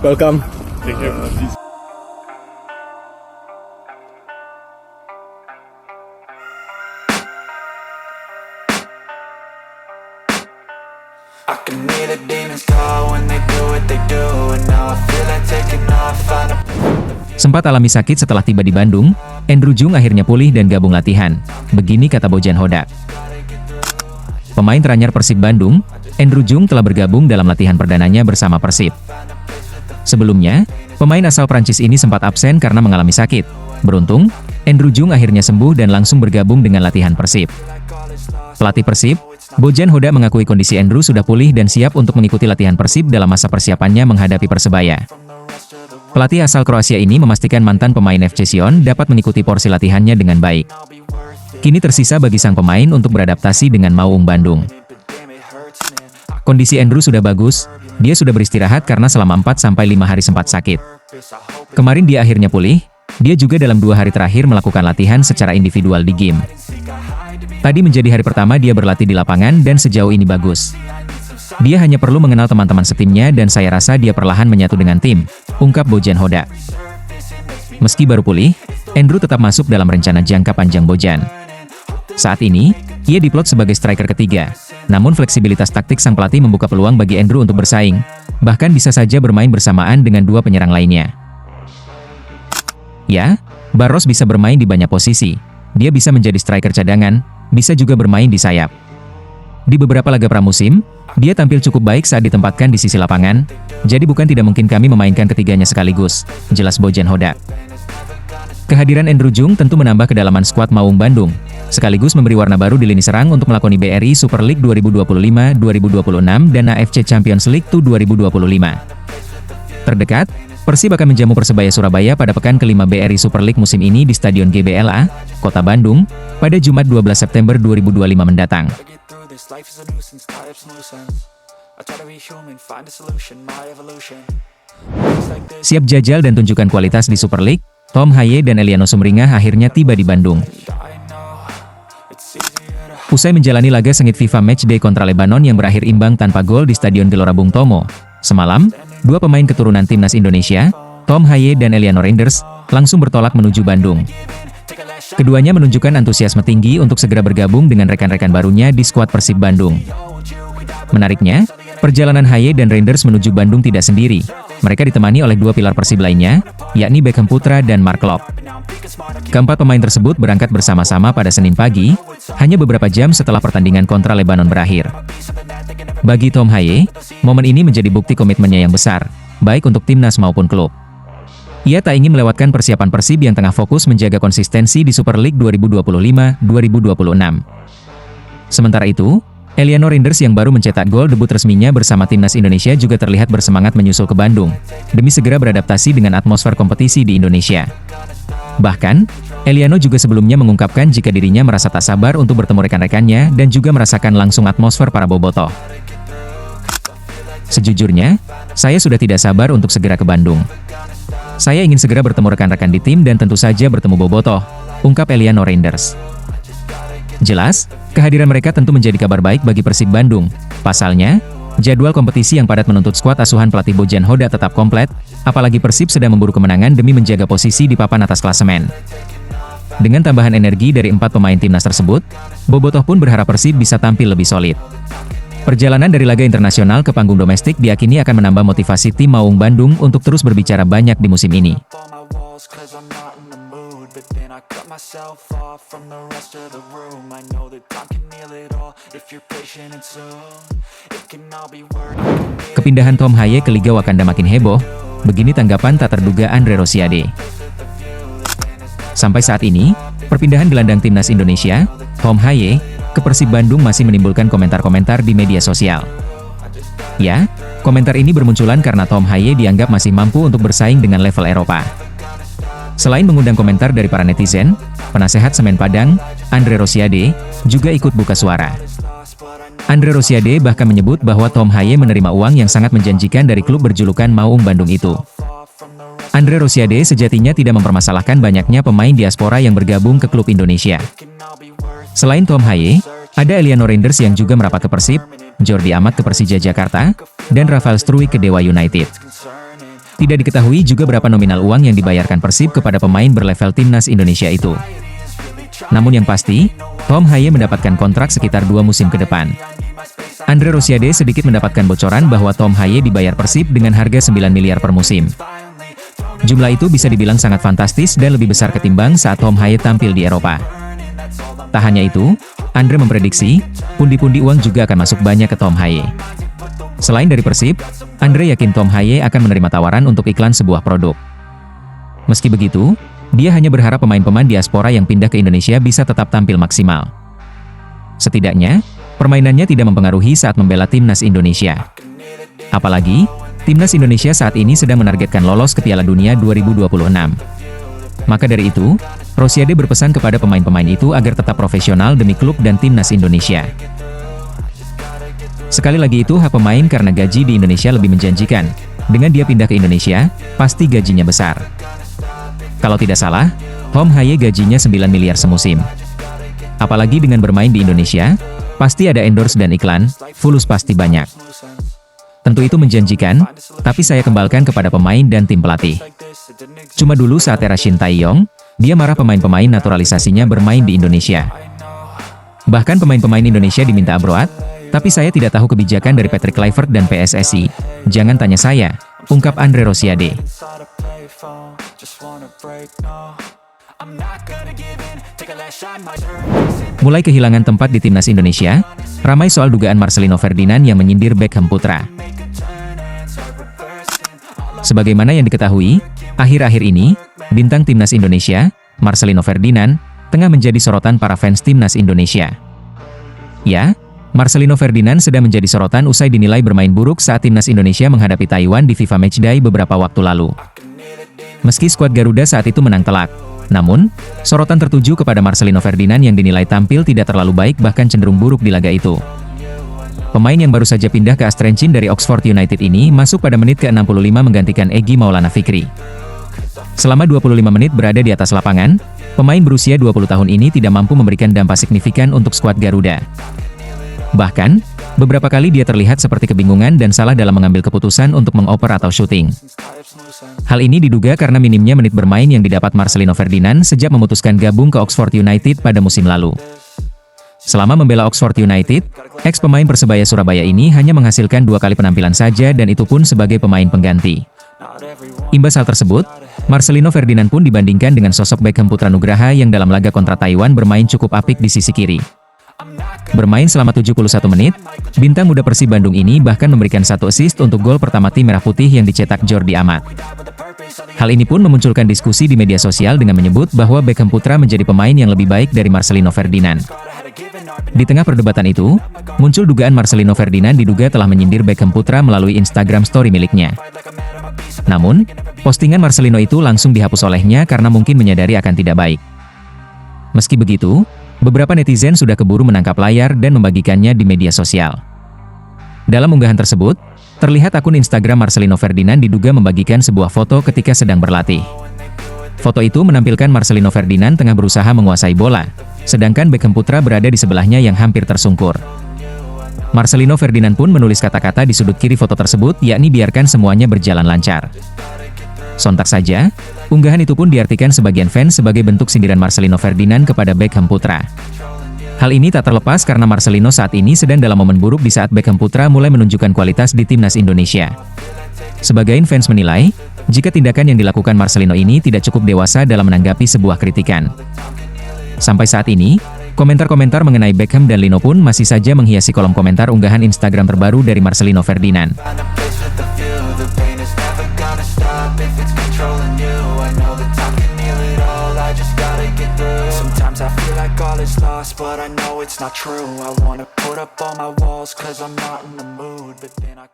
Welcome. Take care. I can hear the demons call when they do what they do, and now I feel like taking off. Sempat alami sakit setelah tiba di Bandung, Andrew Jung akhirnya pulih dan gabung latihan. Begini kata Bojan Hodak. Pemain teranyar Persib Bandung, Andrew Jung telah bergabung dalam latihan perdananya bersama Persib. Sebelumnya, pemain asal Prancis ini sempat absen karena mengalami sakit. Beruntung, Andrew Jung akhirnya sembuh dan langsung bergabung dengan latihan Persib. Pelatih Persib, Bojan Hodak mengakui kondisi Andrew sudah pulih dan siap untuk mengikuti latihan Persib dalam masa persiapannya menghadapi Persebaya. Pelatih asal Kroasia ini memastikan mantan pemain FC Sion dapat mengikuti porsi latihannya dengan baik. Kini tersisa bagi sang pemain untuk beradaptasi dengan Maung Bandung. Kondisi Andrew sudah bagus, dia sudah beristirahat karena selama 4-5 hari sempat sakit. Kemarin dia akhirnya pulih, dia juga dalam 2 hari terakhir melakukan latihan secara individual di game. Tadi menjadi hari pertama dia berlatih di lapangan dan sejauh ini bagus. Dia hanya perlu mengenal teman-teman setimnya dan saya rasa dia perlahan menyatu dengan tim, ungkap Bojan Hodak. Meski baru pulih, Andrew tetap masuk dalam rencana jangka panjang Bojan. Saat ini, ia diplot sebagai striker ketiga. Namun fleksibilitas taktik sang pelatih membuka peluang bagi Andrew untuk bersaing, bahkan bisa saja bermain bersamaan dengan 2 penyerang lainnya. Ya, Barros bisa bermain di banyak posisi. Dia bisa menjadi striker cadangan, bisa juga bermain di sayap. Di beberapa laga pramusim, dia tampil cukup baik saat ditempatkan di sisi lapangan, jadi bukan tidak mungkin kami memainkan ketiganya sekaligus, jelas Bojan Hodak. Kehadiran Andrew Jung tentu menambah kedalaman skuad Maung Bandung, sekaligus memberi warna baru di lini serang untuk melakoni BRI Super League 2025-2026 dan AFC Champions League 2025. Terdekat, Persib akan menjamu Persebaya Surabaya pada pekan kelima BRI Super League musim ini di Stadion GBLA, Kota Bandung, pada Jumat 12 September 2025 mendatang. Siap jajal dan tunjukkan kualitas di Super League, Tom Haye dan Eliano Sumringah akhirnya tiba di Bandung. Usai menjalani laga sengit FIFA Matchday kontra Lebanon yang berakhir imbang tanpa gol di Stadion Gelora Bung Tomo, semalam, 2 pemain keturunan timnas Indonesia, Tom Haye dan Eliano Reinders, langsung bertolak menuju Bandung. Keduanya menunjukkan antusiasme tinggi untuk segera bergabung dengan rekan-rekan barunya di skuad Persib Bandung. Menariknya, perjalanan Haye dan Reinders menuju Bandung tidak sendiri. Mereka ditemani oleh 2 pilar Persib lainnya, yakni Beckham Putra dan Mark Klok. Keempat pemain tersebut berangkat bersama-sama pada Senin pagi, hanya beberapa jam setelah pertandingan kontra Lebanon berakhir. Bagi Tom Haye, momen ini menjadi bukti komitmennya yang besar, baik untuk timnas maupun klub. Ia tak ingin melewatkan persiapan Persib yang tengah fokus menjaga konsistensi di Super League 2025-2026. Sementara itu, Eliano Reinders yang baru mencetak gol debut resminya bersama timnas Indonesia juga terlihat bersemangat menyusul ke Bandung, demi segera beradaptasi dengan atmosfer kompetisi di Indonesia. Bahkan, Eliano juga sebelumnya mengungkapkan jika dirinya merasa tak sabar untuk bertemu rekan-rekannya dan juga merasakan langsung atmosfer para bobotoh. Sejujurnya, saya sudah tidak sabar untuk segera ke Bandung. Saya ingin segera bertemu rekan-rekan di tim dan tentu saja bertemu bobotoh, ungkap Eliano Reinders. Jelas, kehadiran mereka tentu menjadi kabar baik bagi Persib Bandung. Pasalnya, jadwal kompetisi yang padat menuntut skuad asuhan pelatih Bojan Hodak tetap komplit, apalagi Persib sedang memburu kemenangan demi menjaga posisi di papan atas klasemen. Dengan tambahan energi dari 4 pemain timnas tersebut, bobotoh pun berharap Persib bisa tampil lebih solid. Perjalanan dari laga internasional ke panggung domestik diakini akan menambah motivasi tim Maung Bandung untuk terus berbicara banyak di musim ini. Kepindahan Tom Haye ke Liga Wakanda makin heboh, begini tanggapan tak terduga Andre Rosiade. Sampai saat ini, perpindahan gelandang timnas Indonesia, Tom Haye, ke Persib Bandung masih menimbulkan komentar-komentar di media sosial. Ya, komentar ini bermunculan karena Tom Haye dianggap masih mampu untuk bersaing dengan level Eropa. Selain mengundang komentar dari para netizen, penasehat Semen Padang, Andre Rosiade, juga ikut buka suara. Andre Rosiade bahkan menyebut bahwa Tom Haye menerima uang yang sangat menjanjikan dari klub berjulukan Maung Bandung itu. Andre Rosiade sejatinya tidak mempermasalahkan banyaknya pemain diaspora yang bergabung ke klub Indonesia. Selain Tom Haye, ada Eliano Reinders yang juga merapat ke Persib, Jordi Amat ke Persija Jakarta, dan Rafael Struijk ke Dewa United. Tidak diketahui juga berapa nominal uang yang dibayarkan Persib kepada pemain berlevel timnas Indonesia itu. Namun yang pasti, Tom Haye mendapatkan kontrak sekitar 2 musim ke depan. Andre Rosiade sedikit mendapatkan bocoran bahwa Tom Haye dibayar Persib dengan harga 9 miliar per musim. Jumlah itu bisa dibilang sangat fantastis dan lebih besar ketimbang saat Tom Haye tampil di Eropa. Tak hanya itu, Andre memprediksi, pundi-pundi uang juga akan masuk banyak ke Tom Haye. Selain dari Persib, Andre yakin Tom Haye akan menerima tawaran untuk iklan sebuah produk. Meski begitu, dia hanya berharap pemain-pemain diaspora yang pindah ke Indonesia bisa tetap tampil maksimal. Setidaknya, permainannya tidak mempengaruhi saat membela timnas Indonesia. Apalagi, timnas Indonesia saat ini sedang menargetkan lolos ke Piala Dunia 2026. Maka dari itu, Rosiade berpesan kepada pemain-pemain itu agar tetap profesional demi klub dan timnas Indonesia. Sekali lagi itu hak pemain karena gaji di Indonesia lebih menjanjikan. Dengan dia pindah ke Indonesia, pasti gajinya besar. Kalau tidak salah, Tom Haye gajinya 9 miliar semusim. Apalagi dengan bermain di Indonesia, pasti ada endorse dan iklan, fulus pasti banyak. Tentu itu menjanjikan, tapi saya kembalikan kepada pemain dan tim pelatih. Cuma dulu saat era Shin Tae-yong, dia marah pemain-pemain naturalisasinya bermain di Indonesia. Bahkan pemain-pemain Indonesia diminta abroad, tapi saya tidak tahu kebijakan dari Patrick Kluivert dan PSSI. Jangan tanya saya, ungkap Andre Rosiade. Mulai kehilangan tempat di timnas Indonesia, ramai soal dugaan Marcelino Ferdinand yang menyindir Beckham Putra. Sebagaimana yang diketahui, akhir-akhir ini, bintang timnas Indonesia, Marcelino Ferdinand, tengah menjadi sorotan para fans timnas Indonesia. Ya, Marcelino Ferdinand sedang menjadi sorotan usai dinilai bermain buruk saat timnas Indonesia menghadapi Taiwan di FIFA Matchday beberapa waktu lalu. Meski skuad Garuda saat itu menang telak, namun, sorotan tertuju kepada Marcelino Ferdinand yang dinilai tampil tidak terlalu baik bahkan cenderung buruk di laga itu. Pemain yang baru saja pindah ke Astrenchen dari Oxford United ini masuk pada menit ke-65 menggantikan Egy Maulana Fikri. Selama 25 menit berada di atas lapangan, pemain berusia 20 tahun ini tidak mampu memberikan dampak signifikan untuk skuad Garuda. Bahkan, beberapa kali dia terlihat seperti kebingungan dan salah dalam mengambil keputusan untuk mengoper atau syuting. Hal ini diduga karena minimnya menit bermain yang didapat Marcelino Ferdinand sejak memutuskan gabung ke Oxford United pada musim lalu. Selama membela Oxford United, ex-pemain Persebaya Surabaya ini hanya menghasilkan 2 kali penampilan saja dan itu pun sebagai pemain pengganti. Imbas hal tersebut, Marcelino Ferdinand pun dibandingkan dengan sosok Beckham Putra Nugraha yang dalam laga kontra Taiwan bermain cukup apik di sisi kiri. Bermain selama 71 menit, bintang muda Persib Bandung ini bahkan memberikan 1 assist untuk gol pertama tim Merah Putih yang dicetak Jordi Amat. Hal ini pun memunculkan diskusi di media sosial dengan menyebut bahwa Beckham Putra menjadi pemain yang lebih baik dari Marcelino Ferdinand. Di tengah perdebatan itu, muncul dugaan Marcelino Ferdinand diduga telah menyindir Beckham Putra melalui Instagram story miliknya. Namun, postingan Marcelino itu langsung dihapus olehnya karena mungkin menyadari akan tidak baik. Meski begitu, beberapa netizen sudah keburu menangkap layar dan membagikannya di media sosial. Dalam unggahan tersebut, terlihat akun Instagram Marcelino Ferdinand diduga membagikan sebuah foto ketika sedang berlatih. Foto itu menampilkan Marcelino Ferdinand tengah berusaha menguasai bola, sedangkan Beckham Putra berada di sebelahnya yang hampir tersungkur. Marcelino Ferdinand pun menulis kata-kata di sudut kiri foto tersebut, yakni biarkan semuanya berjalan lancar. Sontak saja, unggahan itu pun diartikan sebagian fans sebagai bentuk sindiran Marcelino Ferdinand kepada Beckham Putra. Hal ini tak terlepas karena Marcelino saat ini sedang dalam momen buruk di saat Beckham Putra mulai menunjukkan kualitas di timnas Indonesia. Sebagian fans menilai, jika tindakan yang dilakukan Marcelino ini tidak cukup dewasa dalam menanggapi sebuah kritikan. Sampai saat ini, komentar-komentar mengenai Beckham dan Lino pun masih saja menghiasi kolom komentar unggahan Instagram terbaru dari Marcelino Ferdinand. But I know it's not true. I wanna put up all my walls 'cause I'm not in the mood. But then I